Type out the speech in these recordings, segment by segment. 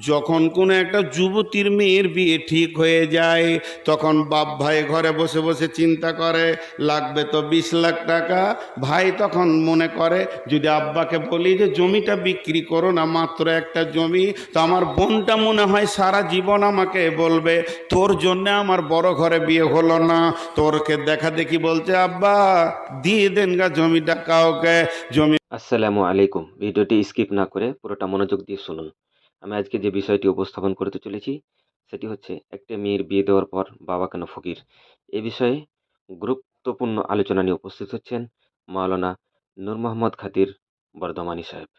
যখন কোনো একটা যুবতীর মেয়ের বিয়ে ঠিক হয়ে যায়, তখন বাপ ভাই ঘরে বসে বসে চিন্তা করে লাগবে তো 20 লাখ টাকা। ভাই তখন মনে করে যদি আব্বাকে বলি যে জমিটা বিক্রি করো না, মাত্র একটা জমি, তো আমার বোনটা মনে হয় সারা জীবন আমাকে বলবে তোর জন্য আমার বড় ঘরে বিয়ে হলো না। তোরকে দেখা দেখি বলছে আব্বা দিয়ে দেন গা জমিটা কাউকে। জমি আসসালামু আলাইকুম। ভিডিওটি স্কিপ না করে পুরোটা মনোযোগ দিয়ে শুনুন। আমি আজকে যে বিষয়টি উপস্থাপন করতে চলেছি সেটি হচ্ছে একটা মেয়ের বিয়ে দেওয়ার পর বাবা কেন ফকির। এ বিষয়ে গুরুত্বপূর্ণ আলোচনা নিয়ে উপস্থিত হচ্ছেন মাওলানা নূর মোহাম্মদ খাতির বর্ধমানী সাহেব।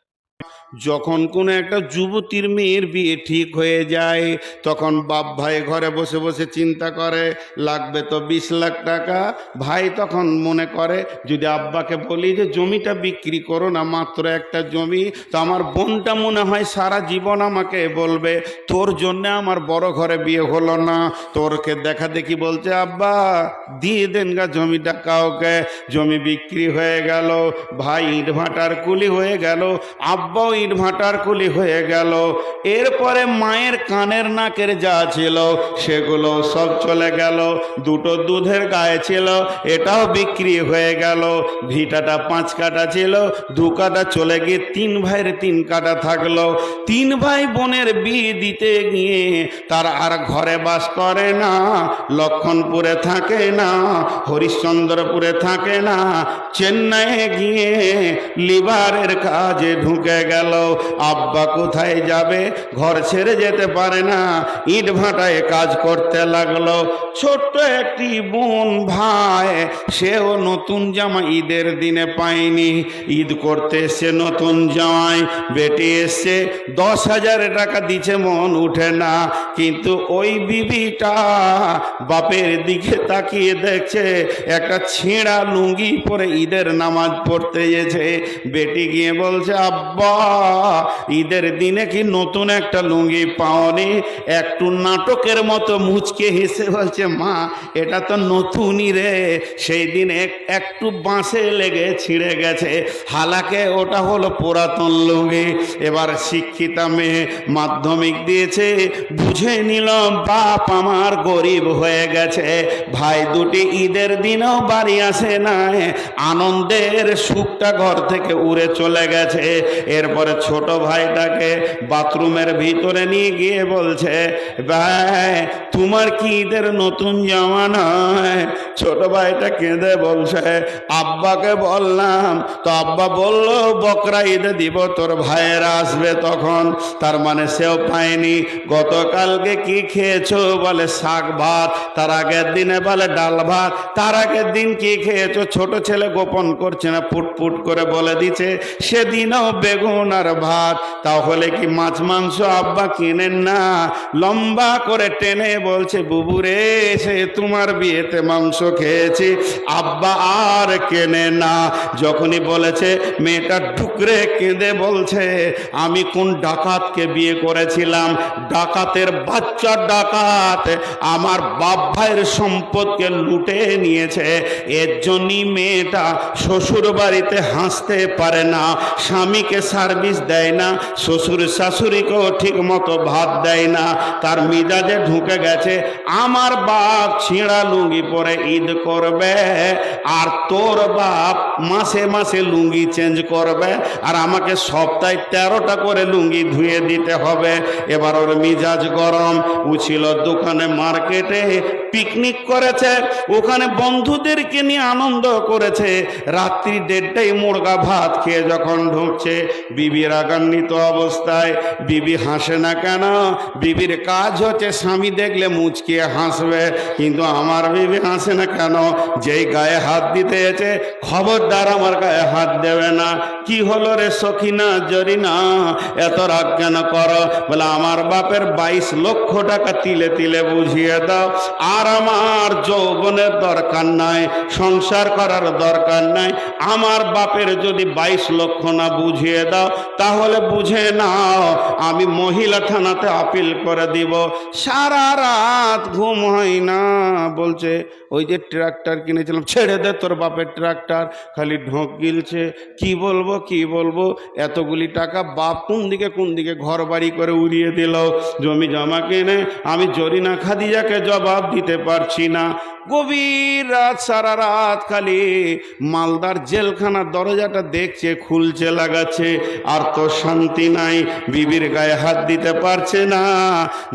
যখন কোনো একটা যুবতীর মেয়ের বিয়ে ঠিক হয়ে যায়, তখন বাপ ভাই ঘরে বসে বসে চিন্তা করে লাগবে তো 20 লাখ টাকা। ভাই তখন মনে করে যদি আব্বাকে বলি যে জমিটা বিক্রি করো না, মাত্র একটা জমি, তো আমার বোনটা মনে হয় সারা জীবন আমাকে বলবে তোর জন্য আমার বড় ঘরে বিয়ে হলো না। তোরকে দেখা দেখি বলছে আব্বা দিয়ে দেন গা জমিটা কাউকে। জমি বিক্রি হয়ে গেল, ভাই ইট ভাটার কুলি হয়ে গেল, আব্বাও ইট ভাটার কুলি হয়ে গেল। এরপরে মায়ের কানের নাকের যা ছিল সেগুলো সব চলে গেল। দুটো দুধের গায়ে ছিল, এটাও বিক্রি হয়ে গেল। ভিটাটা 5 কাঠা ছিল, 2 কাঠা চলে গিয়ে 3 ভাইয়ের 3 কাঠা থাকলো। 3 ভাই বোনের বিয়ে দিতে গিয়ে তার আর ঘরে বাস করে না, লক্ষণপুরে থাকে না, হরিশ্চন্দ্রপুরে থাকে না, চেন্নাইয়ে গিয়ে লিভারের কাজে ঢুকে গেল। আব্বা কোথায় যাবে, ঘর ছেড়ে যেতে পারে না, ইট ভাটায় কাজ করতে লাগলো। ছোট্ট একটি বোন ভাই, সেও নতুন জামা ঈদের দিনে পায়নি। ঈদ করতে এসছে নতুন জামাই, বেটি এসছে 10,000 টাকা দিচ্ছে, মন উঠে না। কিন্তু ওই বিবিটা বাপের দিকে তাকিয়ে দেখছে একটা ছেঁড়া লুঙ্গি পরে ঈদের নামাজ পড়তে গেছে। বেটি গিয়ে বলছে আব্বা ঈদের দিনে কি নতুন একটা লুঙ্গি পাওনি? একটু নাটকের মতো মুচকে হেসে বলছে মা এটা তো নতুনই রে, সেই দিন একটু বাঁশে লেগে ছিঁড়ে গেছে, হালাকে ওটা হলো পুরাতন লুঙ্গি। এবার শিক্ষিতা মেয়ে, মাধ্যমিক দিয়েছে, বুঝে নিল বাপ আমার গরিব হয়ে গেছে। ভাই দুটি ঈদের দিনও বাড়ি আসে না, আনন্দের সুখটা ঘর থেকে উড়ে চলে গেছে। এরপরে ছোট ভাইটাকে বাথরুমের ভিতরে নিয়ে গিয়ে বলছে ভাই তোমার কি ঈদের নতুন জামা নয়? ছোট ভাইটা কেঁদে বলছে আব্বাকে বললাম, তো আব্বা বলল বকরা ঈদে দিব, তোর ভাইয়েরা আসবে তখন। তার মানে সেও পায়নি। গতকালকে কি খেয়েছো? বলে শাক ভাত। তার আগের দিনে বলে ডাল ভাত। তার আগের দিন কি খেয়েছো? ছোট ছেলে গোপন করছে না, ফুটফুট করে বলে দিচ্ছে সেদিনও বেগুন আর ভাত। তাহলে কি মাছ মাংস আব্বা কিনেন না? লম্বা করে টেনে বলছে বুবুরে সে তোমার বিয়েতে মাংস খেয়েছি, আব্বা আর কেনে না। যখনই বলেছে মেয়েটা ঠুকরে কেঁদে বলছে আমি কোন ডাকাতকে বিয়ে করেছিলাম, ডাকাতের বাচ্চা ডাকাত আমার বাপ ভাইয়ের সম্পদকে লুটে নিয়েছে। এর জন্যই মেয়েটা শ্বশুর বাড়িতে হাসতে পারে না, স্বামীকে সার্ভিস দেয় না, শ্বশুর শাশুড়িকেও ঠিক মতো ভাত দেয় না। তার মিজাজে ঢুকে গেছে আমার বাপ ছিঁড়া লুঙ্গি পরে ঈদ করবে, আর তোর বাপ মাসে মাসে লুঙ্গি চেঞ্জ করবে, আর আমাকে সপ্তাহে 13টা করে লুঙ্গি ধুয়ে দিতে হবে। এবার ওর মিজাজ গরম। ও ছিল দোকানে, মার্কেটে পিকনিক করেছে, ওখানে বন্ধুদেরকে নিয়ে আনন্দ করেছে। রাত্রি 1:30টায় মুরগা ভাত খেয়ে যখন ঢুকছে, বিবি রাগান্বিত অবস্থায়। বিবি হাসে না কেন? বিবির কাজ হচ্ছে স্বামী দেখলে মুচকিয়ে হাসবে, কিন্তু আমার বিবি হাসে না কেন? যেই গায়ে হাত দিতে এসে খবরদার আমার গায়ে হাত দেবে না। কি হলো রে সখিনা জরিনা, এত রাগ কেন করো? বলে আমার বাপের 22 লক্ষ টাকা তিলে তিলে বুঝিয়ে দাও, আর আমার যৌবনের দরকার নাই, সংসার করার দরকার নাই। আমার বাপের যদি 22 লক্ষ না বুঝিয়ে দাও তাহলে বুঝে নাও আমি মহিলা থানাতে আপিল করে দিব। সারা রাত ঘুম হয় না। বলছে ও ওই যে ট্রাক্টর কিনেছিলাম, ছেড়ে দে তোর বাপের ট্রাক্টর, খালি ঢোক গিলছে। কি বলবো, এতগুলি টাকা বাপ কোন দিকে ঘর বাড়ি করে উড়িয়ে দিল, জমি জমা কিনে আমি জরিনা খাদিজাকে জবাব দিতে পারছি না। গভীর রাত, সারা রাত খালি মালদার জেলখানার দরজাটা দেখছে, খুলছে, লাগাচ্ছে, আর তো শান্তি নাই, বিবির গায়ে হাত দিতে পারছে না।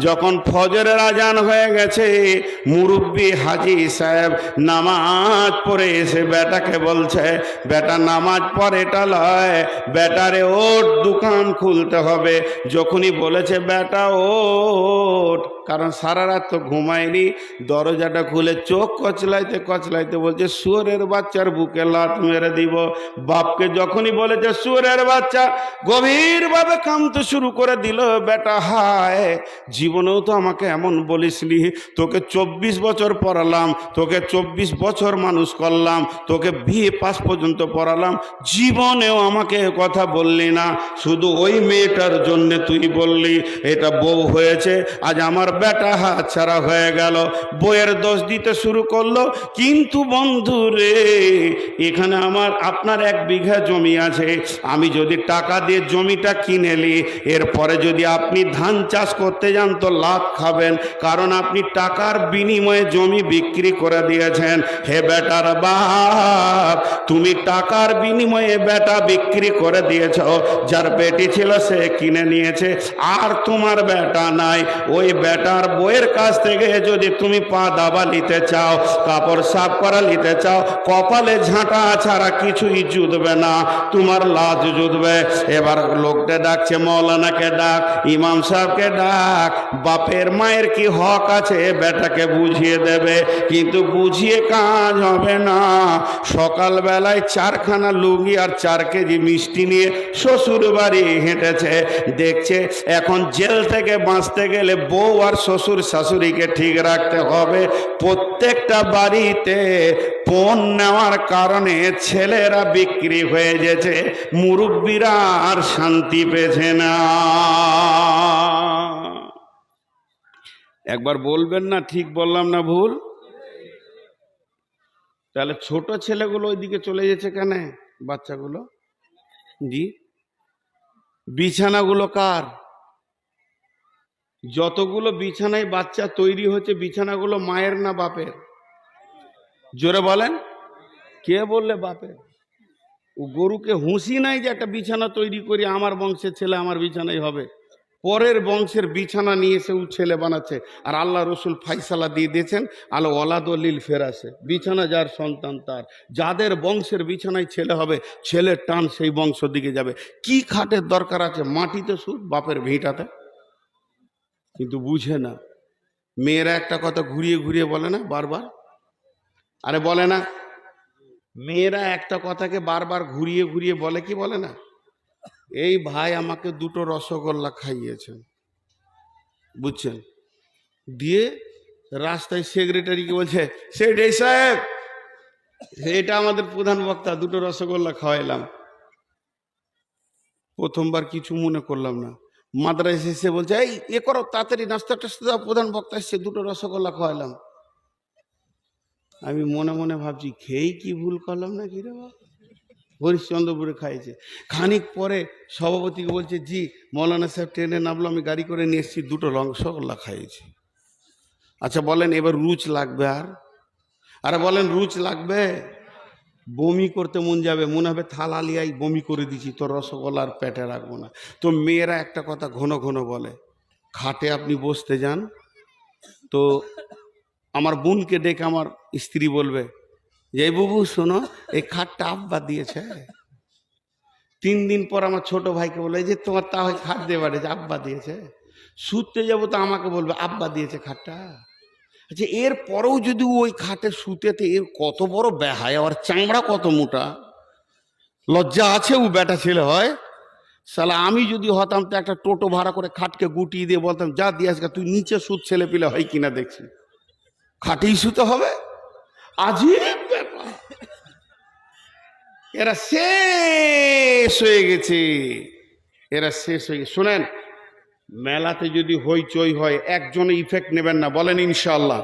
যখন ফজরের আজান হয়ে গেছে, মুরব্বি হাজি সাহেব নামাজ পড়ে এসে বেটাকে বলছে, বেটা নামাজ পড়েটা লয়, বেটারে ওঠ, দোকান খুলতে হবে। যখনই বলেছে বেটা ওঠ, কারণ সারা রাত তো ঘুমায়নি, দরজাটা খুলে চোখ কচলাইতে বলছে, শুয়োরের বাচ্চার বুকে লাত মেরে দিব। বাপকে যখনই বলেছে শুয়োরের বাচ্চা, গভীরভাবে কাঁদতে শুরু করে দিল। বেটা হায়, জীবনেও তো আমাকে এমন বলিসনি, তোকে 24 বছর পড়ালাম, তোকে 24 বছর মানুষ করলাম, তোকে বিয়ে পাস পর্যন্ত পড়ালাম, জীবনেও আমাকে কথা বললি না, শুধু ওই মেয়েটার জন্য তুই বললি। এটা বউ হয়েছে, আজ আমার বেটা হাত ছাড়া হয়ে গেল। বইয়ের দোষ দিতে শুরু করলো। কিন্তু বন্ধু রে, এখানে আপনার 1 বিঘা জমি আছে, আমি যদি টাকা দিয়ে জমিটা কিনে নি, এরপরে যদি আপনি ধান চাষ করতে যান তো লাভ খাবেন, কারণ আপনি টাকার বিনিময়ে জমি বিক্রি করে দিয়েছেন। হে বেটার বাপ, তুমি টাকার বিনিময়ে বেটা বিক্রি করে দিয়েছ, যার বেটি ছিল সে কিনে নিয়েছে, আর তোমার বেটা নাই। ওই বেটার বইয়ের কাছ থেকে যদি তুমি পা দাবা নিতে চাও, কাপড় সাফ করা নিতে চাও, কপালে ঝাঁটা ছাড়া কিছুই জুটবে না, তোমার লাজ জুটবে। এবার লোকটা ডাকছে, মৌলানাকে ডাক, ইমাম সাহেবকে ডাক, বাপের মায়ের কি হক আছে বেটাকে বুঝিয়ে দেবে। কিন্তু বুঝিয়ে কাজ হবে না। সকালবেলায় 4খানা লুঙ্গি আর 4 কেজি মিষ্টি নিয়ে শ্বশুর বাড়ি হেঁটেছে। দেখছে এখন জেল থেকে বাঁচতে গেলে বউ আর শ্বশুর শাশুড়িকে ঠিক রাখতে হবে। প্রত্যেকটা বাড়িতে পণ নেওয়ার কারণে ছেলেরা বিক্রি হয়ে গেছে, মুরব্বীরা আর শান্তি পেয়েছে না। একবার বলবেন না ঠিক বললাম না ভুল? তাহলে ছোট ছেলেগুলো ওইদিকে চলে গেছে কেন, বাচ্চাগুলো? জি, বিছানাগুলো কার? যতগুলো বিছানায় বাচ্চা তৈরি হচ্ছে, বিছানাগুলো মায়ের না বাপের? জোরে বলেন। কে বললে বাপের? ও গরুকে হুঁশি নাই যে একটা বিছানা তৈরি করি, আমার বংশের ছেলে আমার বিছানাই হবে। পরের বংশের বিছানা নিয়ে এসে ও ছেলে বানাচ্ছে। আর আল্লাহ রসুল ফাইসালা দিয়ে দিয়েছেন, আলো ওয়ালাদলিল ফেরাসে, বিছানা যার সন্তান তার। যাদের বংশের বিছানায় ছেলে হবে, ছেলের টান সেই বংশ দিকে যাবে। কি খাটের দরকার আছে? মাটিতে সুদ, বাপের ভিটাতে। কিন্তু বুঝে না। মেয়েরা একটা কথা ঘুরিয়ে ঘুরিয়ে বলে না বারবার, আরে বলে না, মেয়েরা একটা কথাকে বারবার ঘুরিয়ে ঘুরিয়ে বলে কি বলে না, এই ভাই আমাকে 2টো রসগোল্লা খাইয়েছেন, বুঝছেন? দিয়ে রাস্তায় সেক্রেটারিকে বলছে, সেক্রেটারি সাহেব, এটা আমাদের প্রধান বক্তা, 2টো রসগোল্লা খাওয়াইলাম। প্রথমবার কিছু মনে করলাম না, মাদ্রাসা এসে বলছে, এই এ করো তাড়াতাড়ি, নাস্তা টাস্তা দাও, প্রধান বক্তা এসছে, 2টো রসগোল্লা খাওয়াইলাম। আমি মনে মনে ভাবছি, খেয়েই কি ভুল করলাম না কি রে বাবা, হরিশ্চন্দ্রপুরে খাইছে। খানিক পরে সভাপতিকে বলছে, জি মৌলানা সাহেব ট্রেনে নামলো, আমি গাড়ি করে নিয়ে এসেছি, 2টো রসগোল্লা খাইয়েছি। আচ্ছা বলেন এবার রুচ লাগবে? আরে বলেন রুচ লাগবে? বমি করতে মন যাবে, মনে হবে থালা লিয়াই বমি করে দিছি, তোর রসগোল্লা আর পেটে রাখবো না। তো মেয়েরা একটা কথা ঘন ঘন বলে, খাটে আপনি বসতে যান তো আমার বোনকে ডেকে আমার স্ত্রী বলবে যে, বুবু শোনো, এই খাটটা আব্বা দিয়েছে। 3 দিন পর আমার ছোট ভাইকে বলে যে, তোমার তা হয় খাট দিয়ে বাড়ি, আব্বা দিয়েছে। শুতে যাবো তো আমাকে বলবে আব্বা দিয়েছে খাটটা। আচ্ছা, এর পরেও যদি ওই খাটে শুতেতে, এর কত বড় বেহায়, আর চামড়া কত মোটা, লজ্জা আছে ও বেটা ছেলে হয়? শালা আমি যদি হতাম তো একটা টোটো ভাড়া করে খাটকে গুটিয়ে দিয়ে বলতাম, যা দিয়ে আজকে তুই নিচে সুদ ছেলে পিলে হয় কিনা দেখছি, খাটেই শুতে হবে। আজীব ব্যাপার। এরা শেষ হয়ে গেছে, এরা শেষ হয়ে গেছে। শোনেন, মেলাতে যদি হইচই হয়, একজনে ইফেক্ট নেবেন না, বলেন ইনশাআল্লাহ।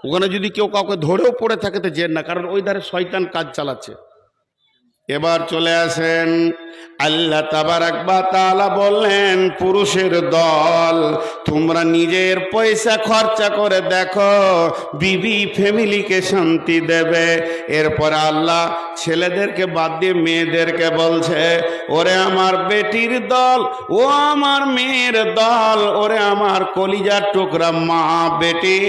ওখানে যদি কেউ কাউকে ধরেও পড়ে থাকে তো যেন না, কারণ ওই ধারে শয়তান কাজ চালাচ্ছে। এবার চলে আসেন, আল্লাহ তাবারাক ওয়া তাআলা বললেন, পুরুষের দল, তোমরা নিজের পয়সা খরচা করে দেখো বিবি ফ্যামিলিকে শান্তি দেবে। এরপর আল্লাহ ছেলেদেরকে বাদ দিয়ে মেয়েদেরকে বলছে, ওরে আমার বেটির দল, ও আমার মেয়ের দল, ওরে আমার কলিজার টুকরা মা বেটি,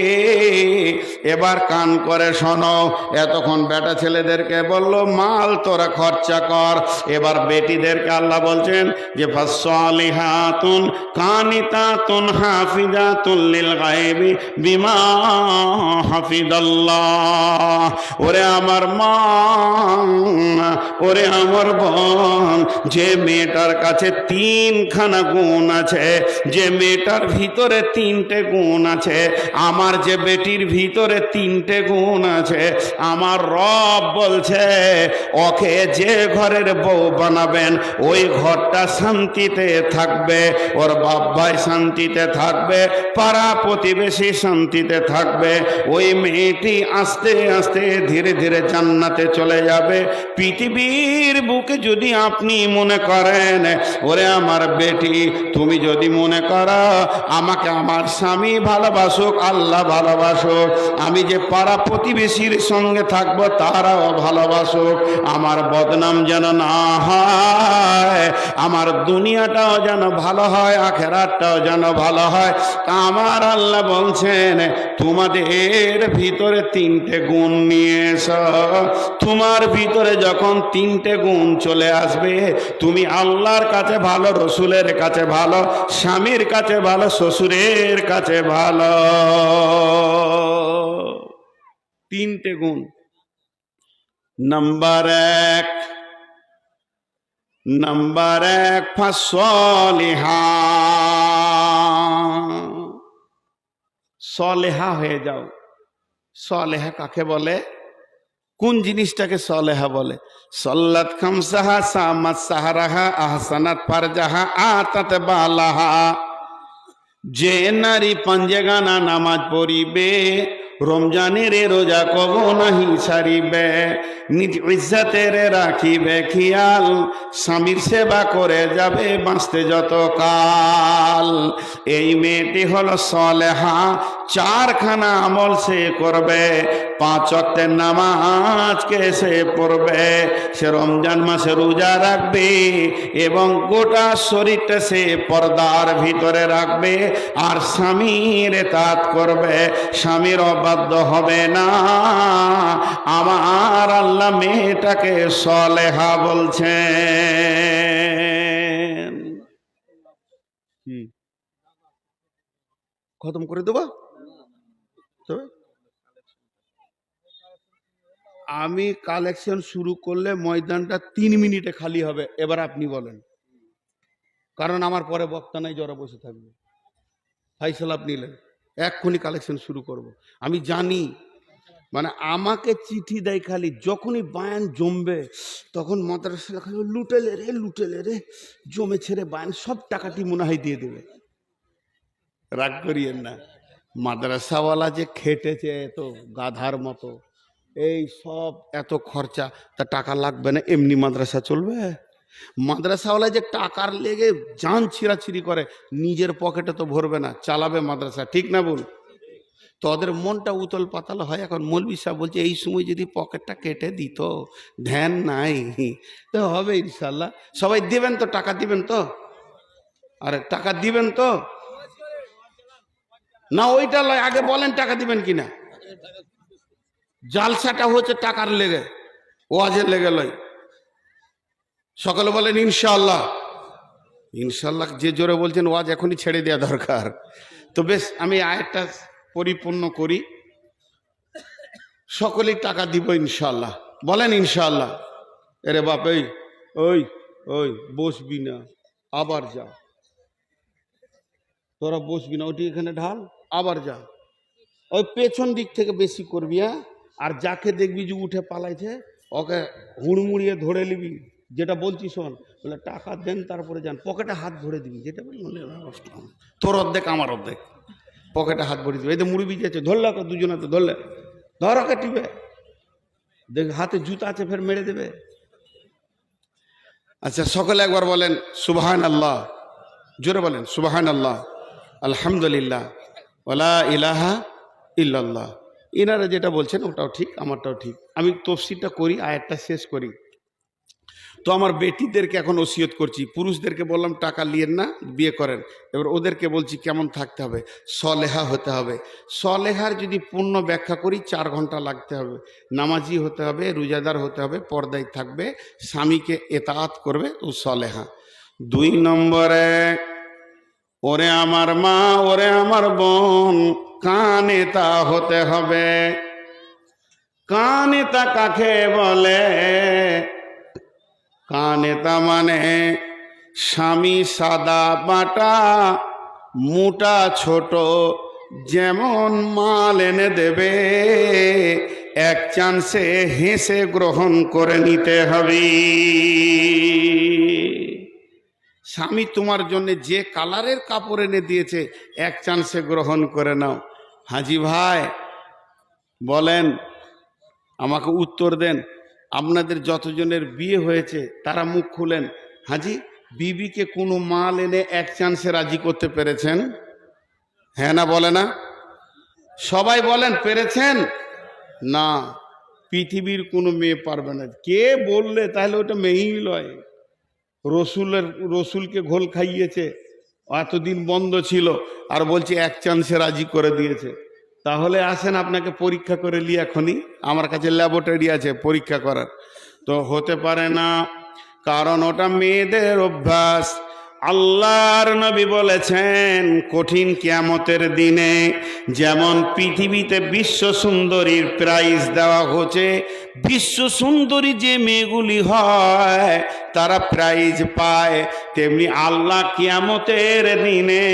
এবার কান করে শোনো। এতক্ষণ বেটা ছেলেদেরকে বললো মাল তোরা খরচা কর, এবার বেটিদেরকে আল্লাহ বলছেন যে ফাসসালিহাতুন কানিতাতুন হাফিজাতুন লিল গায়বি বিমা হাফিজাল্লাহ। ওরে আমার মা, ওরে আমার বোন, যে মেয়েটার কাছে তিনখানা গুণ আছে, যে মেয়েটার ভিতরে তিনটে গুণ আছে, আমার যে বেটির ভিতরে তিনটে গুণ আছে, আমার রব বলছে ওকে যে ঘরের বউ বানাবেন ওই ঘরটা শান্তিতে থাকবে, ওর বাপ ভাই শান্তিতে থাকবে, পাড়া প্রতিবেশী শান্তিতে থাকবে, ওই মেয়েটি আস্তে আস্তে ধীরে ধীরে জান্নাতে চলে যাবে। পৃথিবীর বুকে যদি আপনি মনে করেন, ওরে আমার বেটি, তুমি যদি মনে করো আমাকে আমার স্বামী ভালোবাসুক, আল্লাহ ভালোবাসুক, আমি যে পাড়া প্রতিবেশীর সঙ্গে থাকবো তারাও ভালোবাসুক, আমার বদনাম যেন না হয়, আমার দুনিয়াটাও যেন ভালো হয়, আখেরাতটাও যেন ভালো হয়, তা আমার আল্লাহ বলছেন তোমাদের ভিতরে তিনটে গুণ নিয়ে এসো। তোমার ভিতরে যখন তিনটে গুণ চলে আসবে, তুমি আল্লাহর কাছে ভালো, রসুলের কাছে ভালো, স্বামীর কাছে ভালো, শ্বশুরের কাছে ভালো। তিনটে গুণ। নাম্বার এক ফাসলিহা, সলেহা হয়ে যাও। সলেহা কাকে বলে? কোন জিনিসটাকে সলেহা বলে? সল্লাত খামসাহা, সামাত সাহারাহা, আহসানাত ফারজাহা, আতাত বালাহা। যে নারী পাঞ্জেগানা নামাজ পড়িবে, রমজানের রোজা কব নাহি সারিবে, নিজ ইজ্জতের রাখিবে খেয়াল, স্বামীর সেবা করে যাবে বাঁচতে যত কাল, এই মেয়েটি হলো সলেহা। চারখানা আমল সে করবে, 5 ওয়াক্তের নামাজকে সে পড়বে, সে রমজান মাসে রোজা রাখবে এবং গোটা শরীরটা সে পর্দার ভিতরে রাখবে, আর স্বামীর ইতাআত করবে, স্বামীর অবাধ্য হবে না। আমার আল্লাহ মেয়েটাকে সলেহা বলছেন। কি খতম করে দেবো? তবে আমি কালেকশন শুরু করলে ময়দানটা 3 মিনিটে খালি হবে। এবার আপনি বলেন, কারণ আমার পরে বক্তা নাই, যারা বসে থাকবে। ফাইসাল আপনি নিলেন, এক্ষুনি কালেকশন শুরু করব। আমি জানি, মানে আমাকে চিঠি দেয় খালি যখনই বায়ান জমবে, তখন মাদ্রাসা খালি লুটেলে রে জমে ছেড়ে বায়ান সব টাকাটি মনে হয় দিয়ে দেবে। রাগ করিয়েন না, মাদ্রাসাওয়ালা যে খেটেছে এত গাধার মতো, এই সব এত খরচা, তা টাকা লাগবে না? এমনি মাদ্রাসা চলবে? মাদ্রাসাওয়ালা যে টাকার লেগে জান ছিঁড়াছিঁড়ি করে, নিজের পকেটে তো ভরবে না, চালাবে মাদ্রাসা, ঠিক না বল? তো ওদের মনটা উতল পাতাল হয়। এখন মৌলভী সাহেব বলছে এই সময় যদি পকেটটা কেটে দিত, ধ্যান নাই তো হবে ইনশাল্লাহ। সবাই দিবেন তো? টাকা দিবেন তো? আরে টাকা দিবেন তো? না ওইটা লয়, আগে বলেন টাকা দিবেন কিনা। জালসাটা হচ্ছে টাকার লেগে, ওয়াজের লেগে লয়। সকলে বলেন ইনশাআল্লাহ। ইনশাআল্লাহ যে জোরে বলছেন ওয়াজ এখনই ছেড়ে দেওয়া দরকার। তো বেশ, আমি আয়াতটা পরিপূর্ণ করি। সকলেই টাকা দিব ইনশাআল্লাহ, বলেন ইনশাআল্লাহ। এরে বাপ, ওই ওই বসবি না, আবার যা, তোরা বসবি না, ওটি এখানে ঢাল, আবার যা, ওই পেছন দিক থেকে বেশি করবি। হ্যাঁ, আর যাকে দেখবি যে উঠে পালাইছে ওকে হুড়মুড়িয়ে ধরে নিবি। যেটা বলছি শোন, বলে টাকা দেন তারপরে যান, পকেটে হাত ভরে দিবি, যেটা বলি তোর অর্ধেক আমার অর্ধেক। পকেটে হাত ভরে দিবে, এই তো মুড়ি ভিজেছে, ধরলে ওকে, দুজনে তো ধরলে, ধর ওকে টিপে, দেখ হাতে জুতা আছে, ফের মেরে দেবে। আচ্ছা, সকলে একবার বলেন সুবহান আল্লাহ, জোরে বলেন সুবহান আল্লাহ, আলহামদুলিল্লাহ, ওয়ালা ইলাহা ইল্লাল্লাহ। ইনারা যেটা বলছেন ওটাও ঠিক, আমারটাও ঠিক। আমি তফসিরটা করি, আয়াতটা শেষ করি। তো আমার বেটিদেরকে এখন ওসিয়ত করছি, পুরুষদেরকে বললাম টাকা নিয়েন না, বিয়ে করেন। এবার ওদেরকে বলছি কেমন থাকতে হবে, সলেহা হতে হবে। সলেহার যদি পূর্ণ ব্যাখ্যা করি 4 ঘন্টা লাগতে হবে। নামাজি হতে হবে, রোজাদার হতে হবে, পর্দায় থাকবে, স্বামীকে এতাআত করবে, ও সলেহা। 2 নম্বরে, ওরে আমার মা, ওরে আমার বোন, কানেতা হতে হবে। কানেতা কাকে বলে? কানেতা মানে স্বামী সাদা বাটা, মোটা ছোট যেমন মাল এনে দেবে, এক চান্সে হেসে গ্রহণ করে নিতে হবে। স্বামী তোমার জন্য যে কালারের কাপড় এনে দিয়েছে, এক চান্সে গ্রহণ করে নাও। হাজি ভাই বলেন, আমাকে উত্তর দেন। আপনাদের যতজনের বিয়ে হয়েছে তারা মুখ খুলেন। হাজি, বিবিকে কোনো মাল এনে এক চান্সে রাজি করতে পেরেছেন? হ্যাঁ না বলে না? সবাই বলেন পেরেছেন? না, পৃথিবীর কোনো মেয়ে পারবে না। কে বললে? তাহলে ওটা মেয়েই লয়। রসুলকে ঘোল খাইয়েছে, এতদিন বন্ধ ছিল, আর বলছে এক চান্সে রাজি করে দিয়েছে। তাহলে আসেন আপনাকে পরীক্ষা করে নিই, এখনই আমার কাছে ল্যাবরেটরি আছে পরীক্ষা করার। তো হতে পারে না, কারণ ওটা মেয়েদের অভ্যাস। আল্লাহর নবী বলেছেন, কঠিন কিয়ামতের দিনে যেমন পৃথিবীতে বিশ্ব সুন্দরীর প্রাইজ দেওয়া হচ্ছে, বিশ্ব সুন্দরী যে মেয়েগুলি হয় তারা প্রাইজ পায়, তেমনি আল্লাহ কিয়ামতের দিনে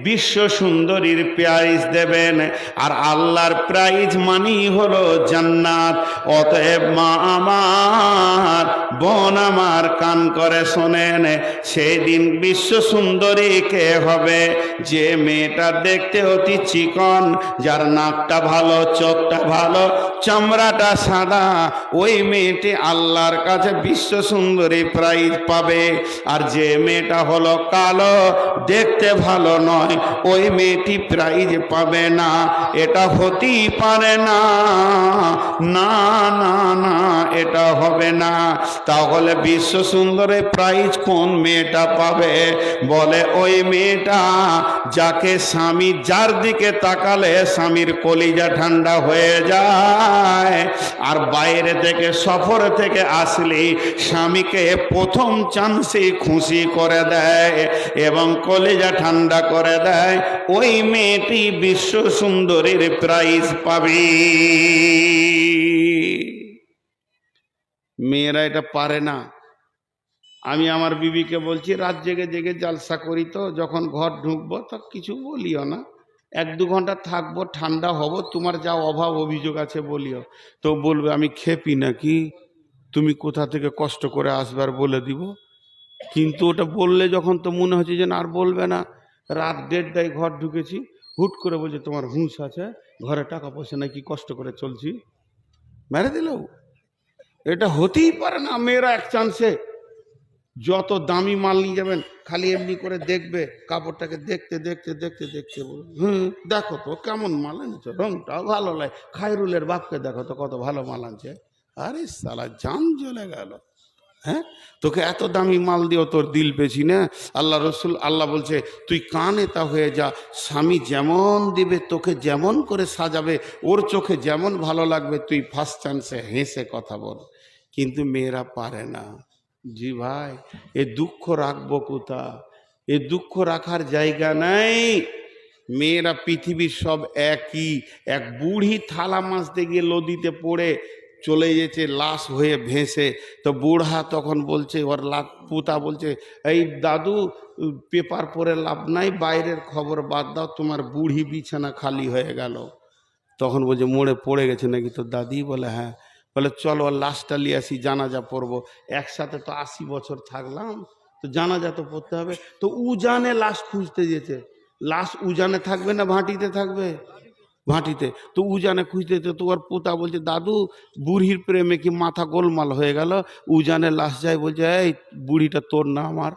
বিশ্ব সুন্দরীর প্রাইজ দেবেন। আর আল্লাহর প্রাইজ মানি হলো জান্নাত। অতএব মা আমার, বোন আমার, কান করে শোনেন, সেদিন বিশ্ব সুন্দরী কে হবে? যে মেয়েটা দেখতে অতি চিকন, যার নাকটা ভালো, চোখটা ভালো, চামড়াটা সাদা, ওই মেয়েটি আল্লাহর কাছে বিশ্ব সুন্দরী প্রাইজ পাবে। আর যে মেয়েটা হলো কালো, দেখতে ভালো নয়, ওই মেয়েটি প্রাইজ পাবে না। এটা হতেই পারে না, না না না, এটা হবে না। তাহলে বিশ্ব সুন্দরী প্রাইজ কোন মেয়েটা পাবে? বলে ওই মেয়েটা যাকে স্বামী, যার দিকে তাকালে স্বামীর কলিজা ঠান্ডা হয়ে যায়, আর বাইরে থেকে, সফর থেকে আসলে স্বামীকে প্রথম চান্সে খুশি করে দেয় এবং কলিজা ঠান্ডা করে দেয়, ওই মেয়েটি বিশ্ব সুন্দরীর প্রাইজ পাবে। মেয়েরা এটা পারে না। আমি আমার বিবিকে বলছি, রাত জেগে জেগে জালসা করি, তো যখন ঘর ঢুকবো তো কিছু বলিও না, 1-2 ঘন্টা থাকবো, ঠান্ডা হব, তোমার যা অভাব অভিযোগ আছে বলিও। তো বলবে আমি খেপি নাকি, তুমি কোথা থেকে কষ্ট করে আসবার বলে দিব। কিন্তু ওটা বললে যখন, তো মনে হচ্ছে যে না, আর বলবে না। রাত 1:30টায় ঘর ঢুকেছি, হুট করে বলছে তোমার হুঁশ আছে, ঘরে টাকা পয়সা নাকি, কষ্ট করে চলছি, মেরে দিল। এটা হতেই পারে না। মেয়েরা এক চান্সে যত দামি মাল নিয়ে যাবেন, খালি এমনি করে দেখবে, কাপড়টাকে দেখতে দেখতে দেখতে দেখতে দেখো তো কেমন মাল আনছে, রংটাও ভালো লাগে। খায়রুলের বাপকে দেখো তো কত ভালো মাল আনছে। আরে সালা, জান জ্বলে গেল। হ্যাঁ, তোকে এত দামি মাল দিও, তোর দিল পেছি না। আল্লাহ রসুল, আল্লাহ বলছে তুই কানেতা হয়ে যা, স্বামী যেমন দিবে, তোকে যেমন করে সাজাবে, ওর চোখে যেমন ভালো লাগবে, তুই ফার্স্ট চান্সে হেসে কথা বল। কিন্তু মেয়েরা পারে না। জি ভাই, এ দুঃখ রাখবো কোথা? এ দুঃখ রাখার জায়গা নাই। মেয়েরা পৃথিবীর সব একই। এক বুড়ি থালা মাছতে গিয়ে নদীতে পড়ে চলে যেছে লাশ হয়ে ভেসে। তো বুড়া তখন বলছে, ওর পুতা বলছে, এই দাদু, পেপার পড়ে লাভ নাই, বাইরের খবর বাদ দাও, তোমার বুড়ি বিছানা খালি হয়ে গেল। তখন বলছে মোড়ে পড়ে গেছে নাকি তোর দাদি? বলে হ্যাঁ। বলে চলো লাশটা নিয়ে আসি, জানাজা পড়বো। একসাথে তো 80 বছর থাকলাম, তো জানাজা তো পড়তে হবে। তো উজানে লাশ খুঁজতে যেতে, লাশ উজানে থাকবে না ভাটিতে থাকবে? ভাটিতে। তো উজানে খুঁজতে তো তোমার পোতা বলছে, দাদু বুড়ির প্রেমে কি মাথা গোলমাল হয়ে গেল, উজানে লাশ যায়, বলছে এই বুড়িটা তোর না আমার?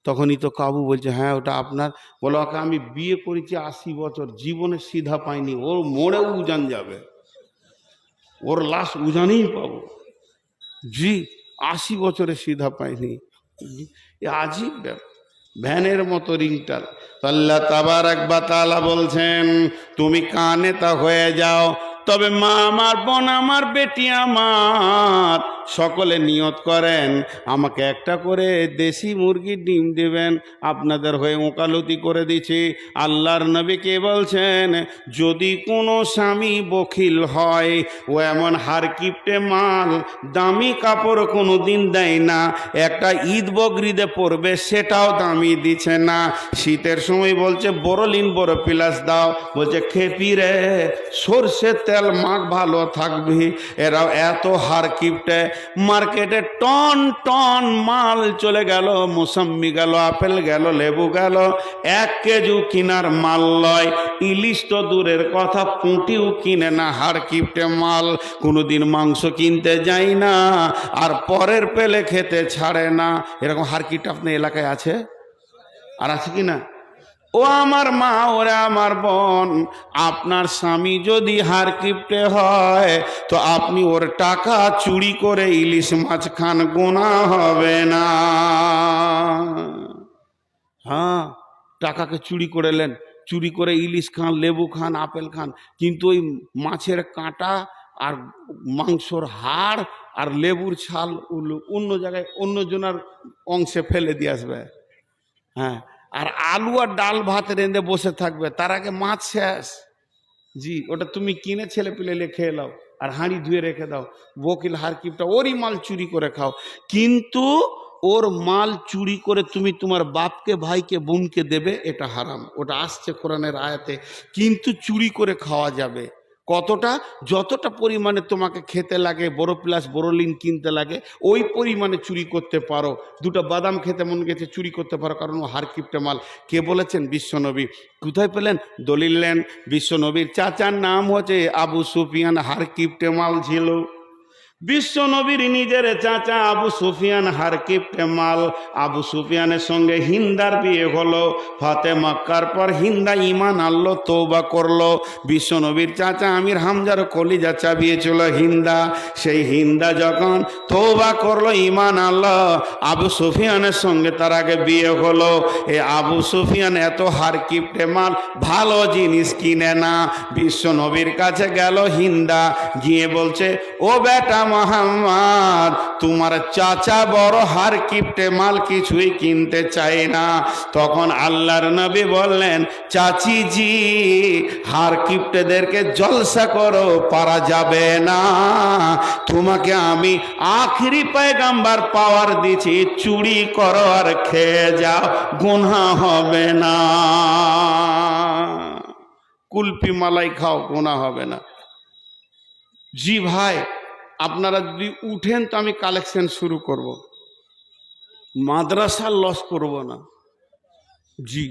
তখনই তো কাবু বলছে, হ্যাঁ ওটা আপনার। বলো, ওকে আমি বিয়ে করেছি 80 বছর, জীবনে সিধা পাইনি, ওর মোড়েও উজান যাবে, ওর লাশ উজানেই পাবো। জি, 80 বছরে সিধা পাইনি। এ আজীব ব্যাপার, ভ্যানের মতো রিংটার। আল্লাহ তাবারাক ওয়া তাআলা বলছেন, তুমি কানে তা হয়ে যাও। তবে মা আমার, বোন আমার, বেটি আমার, সকলে নিয়ত করেন আমাকে একটা করে দেশি মুরগির ডিম দেবেন। আপনাদের হয়ে ওকালতি করে দিচ্ছি, আল্লাহর নবী কে বলছেন, যদি কোনো স্বামী বখিল হয়, ও এমন হারকিপটে মাল, দামি কাপড় কোনো দিন দেয় না, একটা ঈদ বকরিদে পরবে সেটাও দামি দিচ্ছে না, শীতের সময় বলছে বোরোলিন বড় প্লাস দাও, বলছে খেপি রে সর্ষের তেল মাখ ভালো থাকবি। এরাও এত হারকিপটে, মার্কেটে টন টন মাল চলে গেল, মৌসম্বি গেল, আপেল গেল, লেবু গেল, 1 কেজি কিনার মাল লয়। ইলিশ তো দূরের কথা, পুঁটিও কিনে না, হারকিপটে মাল। কোনোদিন মাংস কিনতে যাই না, আর পরের পেলে খেতে ছাড়ে না। এরকম হারকিপটে আপনার এলাকায় আছে? আর আছে কি না? ও আমার মা, ওরা আমার বোন, আপনার স্বামী যদি হারকিপটে হয়, তো আপনি ওর টাকা চুরি করে ইলিশ মাছ খান, গোনা হবে না। হ্যাঁ, টাকাকে চুরি করে নেন, চুরি করে ইলিশ খান, লেবু খান, আপেল খান, কিন্তু ওই মাছের কাঁটা আর মাংসর হাড় আর লেবুর ছাল অন্য জায়গায় অন্য জনের অংশে ফেলে দিয়ে আসবে। হ্যাঁ, আর আলু আর ডাল ভাত রেঁধে বসে থাকবে, তার আগে মাছ শেষ। জি, ওটা তুমি কিনে ছেলে পেলে খেয়ে নাও, আর হাঁড়ি ধুয়ে রেখে দাও। বকিল হারকিপটা ওরই মাল চুরি করে খাও, কিন্তু ওর মাল চুরি করে তুমি তোমার বাপকে, ভাইকে, বোনকে দেবে, এটা হারাম। ওটা আসছে কোরআনের আয়াতে। কিন্তু চুরি করে খাওয়া যাবে। কতটা? যতটা পরিমাণে তোমাকে খেতে লাগে, বড় প্লাস বোরোলিন কিনতে লাগে, ওই পরিমাণে চুরি করতে পারো। 2টা বাদাম খেতে মন গেছে, চুরি করতে পারো, কারণ ও হারকিপটে মাল। কে বলেছেন? বিশ্বনবী। কোথায় পেলেন? দলিল নেন, বিশ্বনবীর চাচার নাম হচ্ছে আবু সুফিয়ান, হারকিপটে মাল ছিল। বিশ্বনবীর নিজের চাচা আবু সুফিয়ান হারকিপটে মাল। আবু সুফিয়ানের সঙ্গে হিন্দার বিয়ে হলো। ফাতে মক্কার পর হিন্দা ঈমান আনলো, তওবা করলো। বিশ্বনবীর চাচা আমির হামজার কলিজা চাবিয়েছিল হিন্দা। সেই হিন্দা যখন তওবা করলো, ঈমান আনলো, আবু সুফিয়ানের সঙ্গে তার আগে বিয়ে হলো। এ আবু সুফিয়ান এত হারকিপটে মাল, ভালো জিনিস কিনে না। বিশ্বনবীর কাছে গেল হিন্দা, গিয়ে বলছে, ও বেটা মোহাম্মদ, তোমার চাচা বড় হারকিপটে মাল, কিছুই কিনতে চাই না। তখন আল্লাহর নবী বললেন, চাচি জি, হারকিপটেদেরকে জলসা করো, পারা যাবে না। তোমাকে আমি আখেরি পয়গাম্বার পাওয়ার দিছি, চুরি করো আর খেয়ে যাও, গুনাহ হবে না। কুলপি মালাই খাও, গুনাহ হবে না। জি ভাই, আপনারা যদি উঠেন তো আমি কালেকশন শুরু করব, মাদ্রাসার লস করব না। জি,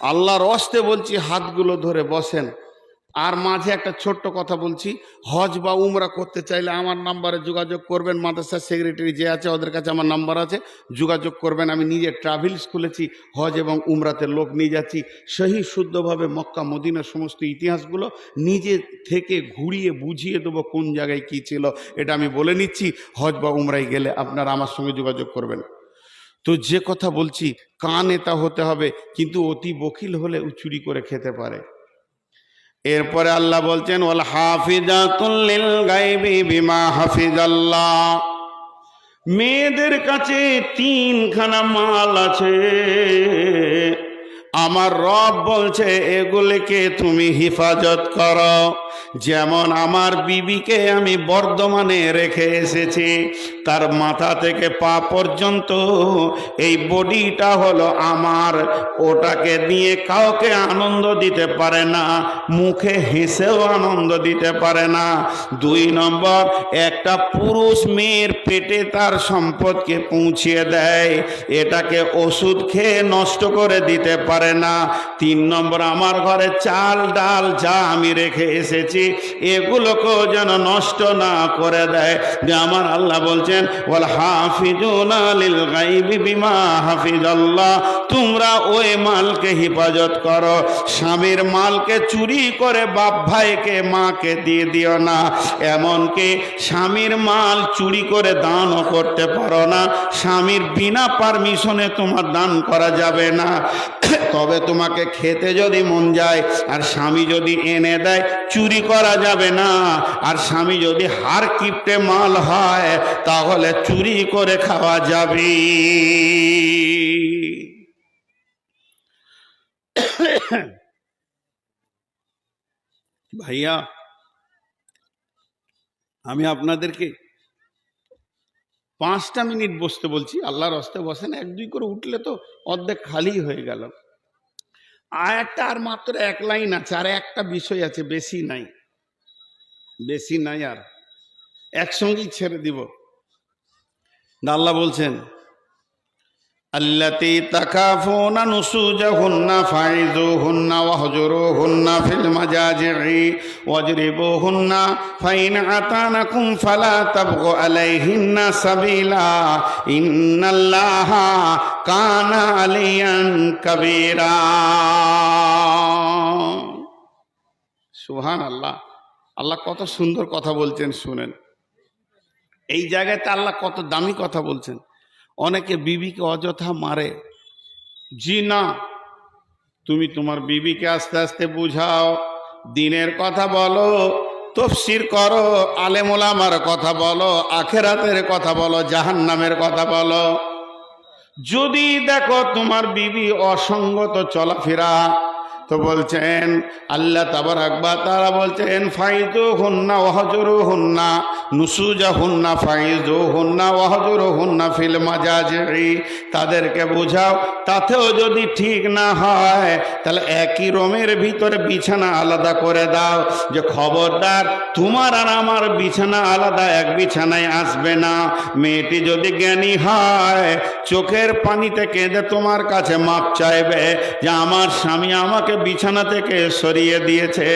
আল্লাহর ওয়াস্তে বলছি, হাতগুলো ধরে বসেন। আর মাঝে একটা ছোট্ট কথা বলছি, হজ বা উমরা করতে চাইলে আমার নাম্বারে যোগাযোগ করবেন। মাদ্রাসার সেক্রেটারি যে আছে, ওদের কাছে আমার নাম্বার আছে, যোগাযোগ করবেন। আমি নিজে ট্রাভেলস খুলেছি, হজ এবং উমরাতে লোক নিয়ে যাচ্ছি, সহি শুদ্ধভাবে মক্কা মদিনার সমস্ত ইতিহাসগুলো নিজে থেকে ঘুরিয়ে বুঝিয়ে দেবো কোন জায়গায় কী ছিল। এটা আমি বলে নিচ্ছি, হজ বা উমরায় গেলে আপনারা আমার সঙ্গে যোগাযোগ করবেন। তো যে কথা বলছি, কান এটা হতে হবে, কিন্তু অতি বকিল হলে ও চুরি করে খেতে পারে। এরপরে আল্লাহ বলছেন, ওয়াল হাফিজাতুল লিল গায়বি বিমা হাফিজাল্লাহ। মেয়েদের কাছে 3খানা মাল আছে, আমার রব বলছে এগুলিকে তুমি হিফাজত করো। যেমন আমার বিবিকে আমি বর্ধমানে রেখে এসেছি, তার মাথা থেকে পা পর্যন্ত এই বডিটা হলো আমার, ওটাকে দিয়ে কাউকে আনন্দ দিতে পারে না, মুখে হেসেও আনন্দ দিতে পারে না। 2 নম্বর, একটা পুরুষ মেয়ের পেটে তার সম্পদকে পৌঁছিয়ে দেয়, এটাকে ওষুধ খেয়ে নষ্ট করে দিতে পারে না। 3 নম্বর, আমার ঘরে চাল ডাল যা আমি রেখে এসেছি এগুলোকেও যেন নষ্ট না করে দেয়। যে আমার আল্লাহ বলছেন ওয়াল হাফিজুনা লিল গায়বি বিমা হাফিজাল্লাহ, তোমরা ওই মালকে হেফাজত করো। স্বামীর মালকে চুরি করে বাপ ভাইকে মাকে দিয়ে দিও না। এমনকি স্বামীর মাল চুরি করে দানও করতে পারো না, স্বামীর বিনা পারমিশনে তোমার দান করা যাবে না। তবে তোমাকে খেতে যদি মন যায় আর স্বামী যদি এনে দেয় চুরি করা যাবে না। আর স্বামী যদি হার কিপটে মাল হয় তাহলে চুরি করে খাওয়া যাবে। ভাইয়া, আমি আপনাদেরকে 5টা মিনিট বসতে বলছি, আল্লাহর রাস্তায় বসেন, 1-2 করে উঠলে তো অর্ধেক খালি হয়ে গেল। আয়াতটা আর মাত্র 1 লাইন আছে, আর একটা বিষয় আছে, বেশি নাই, বেশি নাই, আর একসঙ্গেই ছেড়ে দিব। আল্লাহ বলছেন আল্লাতী তাকাফুনা নুসুজাহুন্না ফাইযুহুন্না ওয়াহজুরুহুন্না ফিল মাজাজি'i ওয়াজরিবুহুন্না ফাইন আতানাকুম ফালা তাবগু আলাইহিন্না সাবিলা ইন্নাল্লাহা কানা আলিয়ান কাবীরা। সুবহানাল্লাহ। আল্লাহ কত সুন্দর কথা বলছেন শুনেন। এই জায়গাতে আল্লাহ কত দামি কথা বলছেন। অনেকে বিবিকে অযথা মারে। জি না, তুমি তোমার বিবিকে আস্তে আস্তে বুঝাও, দিনের কথা বলো, তাফসীর করো, আলেম ওলামার কথা বলো, আখিরাতের কথা বলো, জাহান্নামের কথা বলো। যদি দেখো তোমার বিবি অসঙ্গত চলাফেরা, তো বলছেন আল্লাহ তাবারাক ওয়া তাআলা বলছেন ফাইযুহুন্না ওয়াহজুরুহুন্না নুসুজাহুন্না ফাইযুহুন্না ওয়াহজুরুহুন্না ফিল মাজাজি'i, তাদেরকে বোঝাও। তাতেও যদি ঠিক না হয় তাহলে একই রুমের ভিতরে বিছানা আলাদা করে দাও, যে খবরদার তোমার আর আমার বিছানা আলাদা, এক বিছানায় আসবে না। মেয়েটি যদি জ্ঞানী হয় চোখের পানিতে কেঁদে তোমার কাছে মাপ চাইবে যে আমার স্বামী আমাকে বিছানা থেকে সরিয়ে দিয়েছে।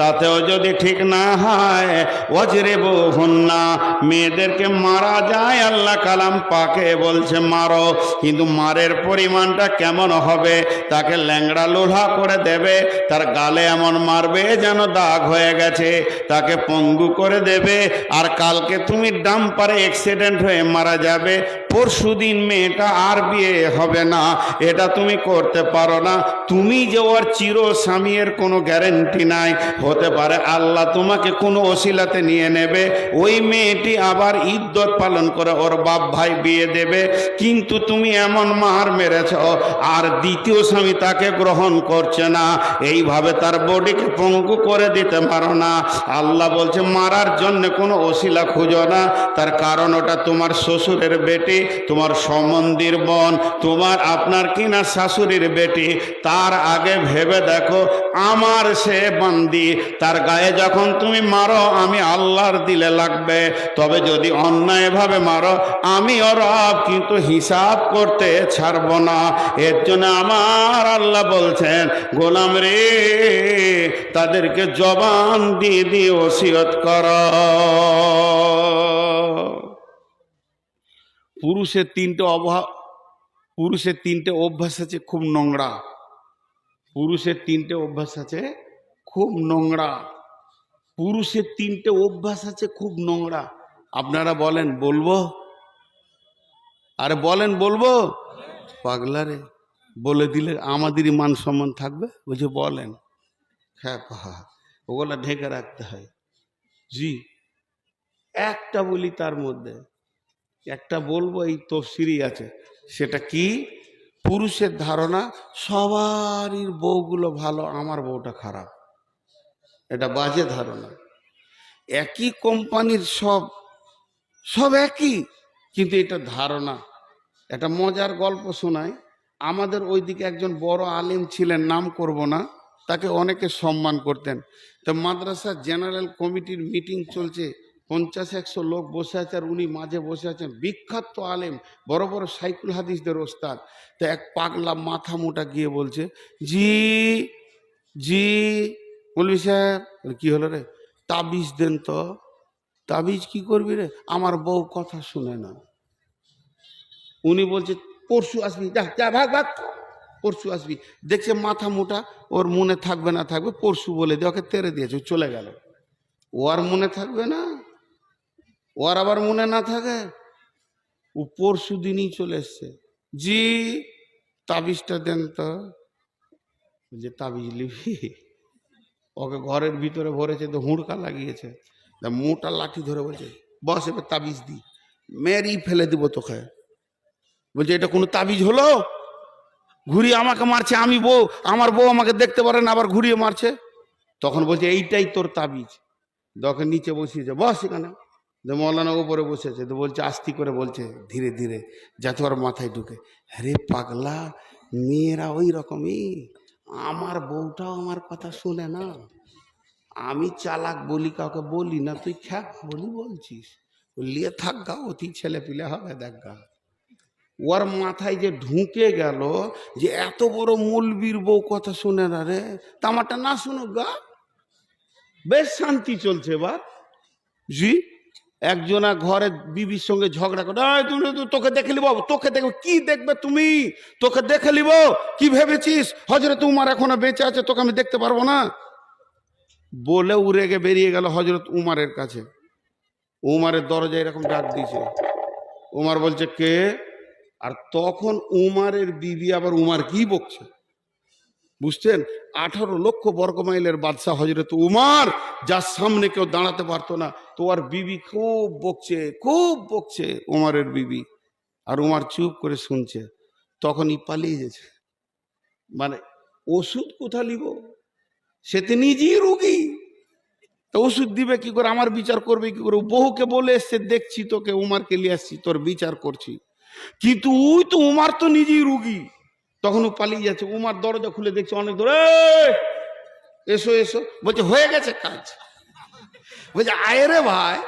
তাতেও যদি ঠিক না হয় ওয়াজরিবুহুন্না, মেয়েদেরকে মারা যায়, আল্লাহ কালাম পাকে বলছে মারো, কিন্তু মারের পরিমাণটা কেমন হবে? তাকে ল্যাংড়া লোলা করে দেবে, তার গালে এমন মারবে যেন দাগ হয়ে গেছে, তাকে পঙ্গু করে দেবে। আর কালকে তুমি ডাম্পারে অ্যাক্সিডেন্ট হয়ে মারা যাবে, পরশুদিন মেয়েটা আর বিয়ে হবে না, এটা তুমি করতে পারো না। তুমি যে ওর চির স্বামীর কোনো গ্যারেন্টি নাই, হতে পারে আল্লাহ তোমাকে কোনো ওসিলাতে নিয়ে নেবে, ওই মেয়েটি আবার ইদ্যত পালন করে ওর বাপ ভাই বিয়ে দেবে, কিন্তু তুমি এমন মার মেরেছ আর দ্বিতীয় স্বামী তাকে গ্রহণ করছে না, এইভাবে তার বডিকে পঙ্গু করে দিতে পারো না। আল্লাহ বলছে মারার জন্য কোনো ওসিলা খুঁজো না, তার কারণ ওটা তোমার শ্বশুরের বেটি, তোমার সম্বন্ধীর বোন, তোমার আপনার কিনা শাশুড়ির বেটি। তার আগে ভেবে দেখো আমার সে বান্দি, তার গায়ে যখন তুমি মারো আমি আল্লাহর দিলে লাগবে, তবে যদি অন্যায়ভাবে মারো আমি ওর রব কিন্তু হিসাব করতে ছাড়ব না। এর জন্য আমার আল্লাহ বলছেন গোলাম রে, তাদেরকে জবান দিয়ে দিয়ে ওসিয়ত কর। পুরুষের 3টে অভ্যাস আছে খুব নোংরা। পুরুষের 3টে অভ্যাস আছে খুব নোংরা। পুরুষের 3টে অভ্যাস আছে খুব নোংরা। আপনারা বলেন বলবো? আরে বলেন বলবো? পাগলারে, বলে দিলে আমাদেরই মান সম্মান থাকবে, বুঝে বলেন। হ্যাঁ, ওগুলা ঢেকে রাখতে হয়। জি, একটা বলি, তার মধ্যে একটা বলবো, এই তফসিরই আছে। সেটা কি? পুরুষের ধারণা সবারই বউগুলো ভালো, আমার বউটা খারাপ। এটা বাজে ধারণা। একই কোম্পানির সব সব একই, কিন্তু এটা ধারণা। একটা মজার গল্প শোনায়। আমাদের ওইদিকে একজন বড় আলেম ছিলেন, নাম করব না, তাকে অনেকে সম্মান করতেন। তো মাদ্রাসার জেনারেল কমিটির মিটিং চলছে, 50-100 লোক বসে আছে, আর উনি মাঝে বসে আছেন, বিখ্যাত আলেম, বড় বড় সাইকুল হাদিসদের ওস্তাদ। তো এক পাগলা মাথা মোটা গিয়ে বলছে, জি জি মৌলভী সাহেব। কি হলো রে? তাবিজ দেন তো। তাবিজ কি করবি রে? আমার বউ কথা শুনে না। উনি বলছে পরশু আসবি, যা যা ভাগ ভাগ, পরশু আসবি। দেখছে মাথা মোটা, ওর মনে থাকবে না থাকবে, পরশু বলে দিয়ে ওকে তেড়ে দিয়েছে, ও চলে গেল। ও আর মনে থাকবে না, ও আর আবার মনে না থাকে, ও পরশু দিনই চলে এসছে। জি তাবিজটা দেন তো। যে তাবিজ লিবি? ওকে ঘরের ভিতরে ভরেছে, তো হুড়কা লাগিয়েছে, মোটা লাঠি ধরে বলছে, বস এবার তাবিজ দি, মেরি ফেলে দিব তোকে। বলছে এটা কোনো তাবিজ হলো? ঘুরিয়ে আমাকে মারছে, আমি বউ, আমার বউ আমাকে দেখতে পারে না, আবার ঘুরিয়ে মারছে। তখন বলছে এইটাই তোর তাবিজ। দকে নিচে বসিয়েছে, বস এখানে। মৌলানা উপরে বসেছে, তো বলছে আস্তি করে বলছে, ধীরে ধীরে, যাতে ওর মাথায় ঢুকে, আরে পাগলা, মেয়েরা ওই রকমই, আমার বউটাও আমার কথা শুনে না। আমি চালাক বলি, কাউকে বলি না, তুই খ্যাপ বলি বলছিস। লিয়ে থাক গা, অতি ছেলে পিলে হবে দেখ গা। ওর মাথায় যে ঢুকে গেল যে এত বড় মৌলবীর বউ কথা শুনে না রে, তামারটা না শুনুক গা, বেশ শান্তি চলছে। এবার জি একজনা ঘরে বিবির সঙ্গে ঝগড়া করে, তুমি তোকে দেখে নিব, তোকে দেখবে কি দেখবে তুমি, তোকে দেখে নিব, কি ভেবেছিস হযরত উমর এখনো বেঁচে আছে, তোকে আমি দেখতে পারবো না? বলে উড়ে বেরিয়ে গেল হযরত উমরের কাছে। উমরের দরজায় এরকম ডাক দিয়েছে, উমর বলছে কে? আর তখন উমারের বিবি আবার উমার কি বকছে, বুঝছেন? 18 লক্ষ বর্গ মাইলের বাদশাহ হযরত উমর, যার সামনে কেউ দাঁড়াতে পারতো না, তো আর বিবি খুব বকছে উমারের বিবি। আর উমার চুপ করে শুনছে। তখনই পালিয়ে গেছে। মানে ওষুধ কোথা নিব, সে তো নিজেই রোগী, তো ওষুধ দিবে কি করে, আমার বিচার করবে কি করে? বহুকে বলে এসছে, দেখছি তোকে উমারকে নিয়ে আসছি, তোর বিচার করছি, কিন্তু ওই তো উমার তো নিজেই রুগী। তখন ও পালিয়ে যাচ্ছে। উমার দরজা খুলে দেখছে অনেক দূরে, এসো এসো। বলছে হয়ে গেছে কাজ। বলছে আয় রে ভাই,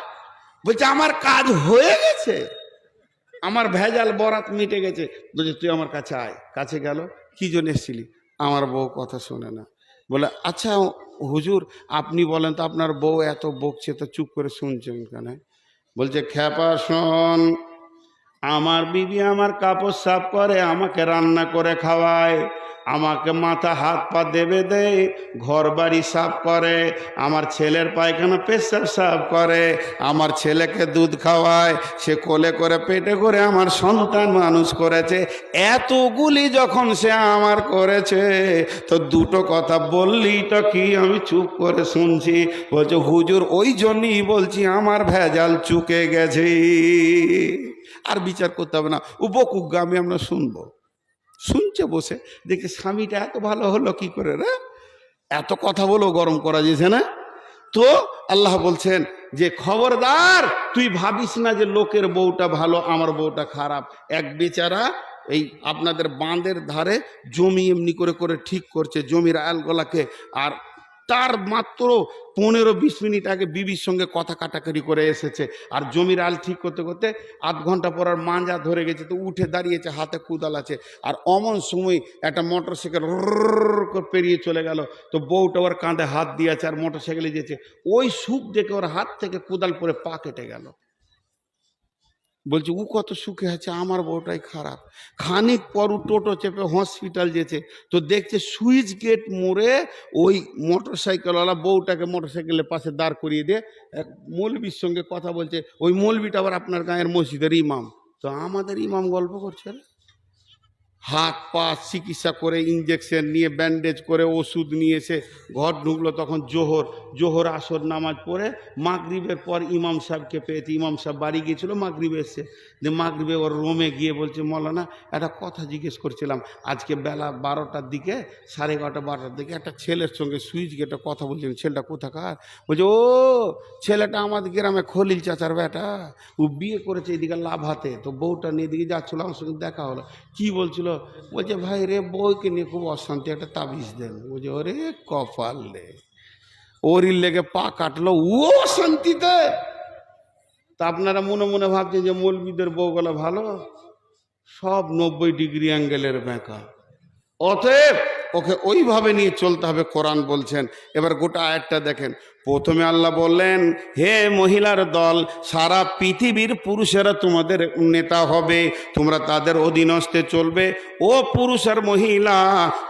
বলছে আমার কাজ হয়ে গেছে, আমার ভেজাল বরাত মিটে গেছে। বলছে তুই আমার কাছে আয়। কাছে গেল, কি জন্য এসেছিলি? আমার বউ কথা শোনে না। বলে আচ্ছা হুজুর, আপনি বলেন তো, আপনার বউ এত বকছে, তো চুপ করে শুনছেন কেন? বলছে খ্যাপা শোন, আমার বিবি আমার কাপড় সাফ করে, আমাকে রান্না করে খাওয়ায়, আমাকে মাথা হাত পা দেবে দেয়, ঘর বাড়ি সাফ করে, আমার ছেলের পায়খানা পেশাব সাফ করে, আমার ছেলেকে দুধ খাওয়ায়, সে কোলে করে পেটে করে আমার সন্তান মানুষ করেছে। এতগুলি যখন সে আমার করেছে, তো দুটো কথা বললি তো কি আমি চুপ করে শুনছি? বলছে হুজুর ওই জন্যই বলছি আমার ভেজাল চুকে গেছে, আর বিচার করতে হবে না, উপকুক আমি আমরা শুনবো। শুনছে বসে, দেখে স্বামীটা এত ভালো হলো কি করে রে, এত কথা বলো গরম করা যেছে না। তো আল্লাহ বলছেন যে খবরদার, তুই ভাবিস না যে লোকের বউটা ভালো, আমার বউটা খারাপ। এক বেচারা এই আপনাদের বাঁধের ধারে জমি এমনি করে করে ঠিক করছে, জমির আলগোলাকে, আর তার মাত্র 15-20 মিনিট আগে বিবির সঙ্গে কথা কাটাকাটি করে এসেছে, আর জমির আল ঠিক করতে করতে আধ ঘন্টা পর আর মাঞ্জা ধরে গেছে, তো উঠে দাঁড়িয়েছে, হাতে কুদাল আছে, আর অমন সময় একটা মোটরসাইকেল করে পেরিয়ে চলে গেল। তো বউটা ওর কাঁধে হাত দিয়েছে আর মোটরসাইকেলে যেছে, ওই সুখ দেখে ওর হাত থেকে কুদাল পরে পা কেটে গেল। বলছে ও কত সুখে আছে, আমার বউটাই খারাপ। খানিক পর টোটো চেপে হসপিটাল যেছে, তো দেখছে সুইচ গেট মোড়ে ওই মোটরসাইকেলওয়ালা বউটাকে মোটরসাইকেলের পাশে দাঁড় করিয়ে দিয়ে এক মৌলবীর সঙ্গে কথা বলছে। ওই মৌলবীটা আবার আপনার গাঁয়ের মসজিদের ইমাম। তো আমাদের ইমাম গল্প করছে, হাত পা চিকিৎসা করে ইঞ্জেকশন নিয়ে ব্যান্ডেজ করে ওষুধ নিয়ে এসে ঘর ঢুকলো। তখন জোহর আসর নামাজ পড়ে মাগরিবের পর ইমাম সাহেবকে পেয়েছে। ইমাম সাহেব বাড়ি গিয়েছিল, মাগরিবে এসছে। যে মাগরিবে ওর রোমে গিয়ে বলছে, মৌলানা একটা কথা জিজ্ঞেস করছিলাম, আজকে বেলা 12টার দিকে 11:30 12টার দিকে একটা ছেলের সঙ্গে সুইচ গেটে কথা বলছেন। ছেলেটা কোথাকার? বলছে ও ছেলেটা আমাদের গ্রামে খলিল চাচার বেটা, ও বিয়ে করেছে এদিকে লাভাতে, তো বউটা নিয়ে দিকে যাচ্ছিলো, আমার সঙ্গে দেখা হলো। কি বলছিল? বলছে ভাই রে বউকে নিয়ে খুব অশান্তি, একটা তাবিজ দেন। বলছে ওরে কপাল রে, ওরই লেগে পা কাটলো ও শান্তিতে। তা আপনারা মনে মনে ভাবছেন যে মৌলবীদের বউগুলো ভালো, সব 90 ডিগ্রি অ্যাঙ্গেলের বেঁকা। অতএব ওকে ওইভাবে নিয়ে চলতে হবে। কোরআন বলছেন, এবার গোটা আয়াতটা দেখেন। প্রথমে আল্লাহ বললেন, হে মহিলার দল, সারা পৃথিবীর পুরুষেরা তোমাদের নেতা হবে, তোমরা তাদের অধীনস্থে চলবে। ও পুরুষ আর মহিলা,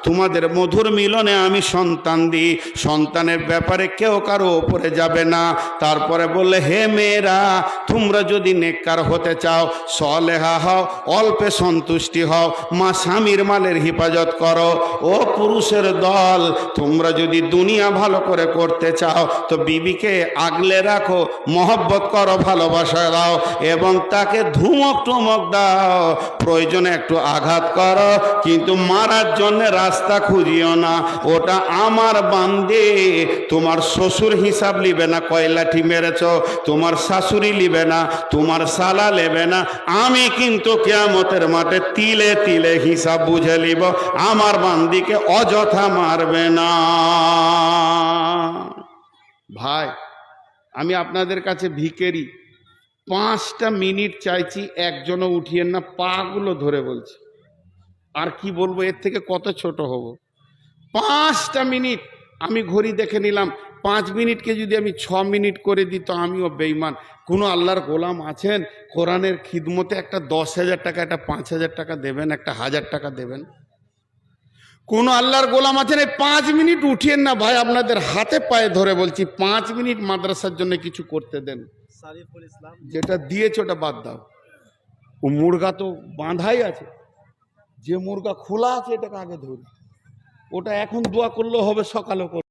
তোমাদের মধুর মিলনে আমি সন্তান দিই, সন্তানের ব্যাপারে কেউ কারো ওপরে যাবে না। তারপরে বললে, হে মেয়েরা, তোমরা যদি নেককার হতে চাও, সলেহা হও, অল্পে সন্তুষ্টি হও, মা স্বামীর মালের হেফাজত করো। ও পুরুষের দল, তোমরা যদি দুনিয়া ভালো করে করতে চাও তো বিবিকে আগলে রাখো, মহব্বত করো, ভালোবাসা দাও এবং তাকে ধুমক টুমক দাও, প্রয়োজনে একটু আঘাত করো, কিন্তু মারার জন্য রাস্তা খুঁজিও না। ওটা আমার বান্দে। তোমার শ্বশুর হিসাব লিবে না কয় লাঠি মেরেছ, তোমার শাশুড়ি লিবে না, তোমার শালা নেবে না। আমি কিন্তু কিয়ামতের মাঠে তিলে তিলে হিসাব বুঝে লিব। আমার বান্দিকে অযথা মারবে না। ভাই, আমি আপনাদের কাছে ভিখারি, 5টা মিনিট চাইছি, একজনও উঠিয়েন না, পাগুলো ধরে বলছি। আর কি বলবো, এর থেকে কত ছোট হব? 5টা মিনিট আমি ঘড়ি দেখে নিলাম। 5 মিনিটকে যদি আমি 6 মিনিট করে দিই তো আমিও বেঈমান। কোনো আল্লাহর গোলাম আছেন কোরআনের খিদমতে একটা 10,000 টাকা, একটা 5,000 টাকা দেবেন, একটা 1000 টাকা দেবেন? কোন আল্লাহর গোলাম আছেন? এই 5 মিনিট উঠিয়েন না ভাই, আপনাদের হাতে পায়ে ধরে বলছি, 5 মিনিট মাদ্রাসার জন্য কিছু করতে দেন। যেটা দিয়েছে ওটা বাদ দাও। ও মুরগা তো বাঁধাই আছে, যে মুরগা খোলা আছে এটাকে আগে ধরি। ওটা এখন দোয়া করলেও হবে, সকালেও করবে।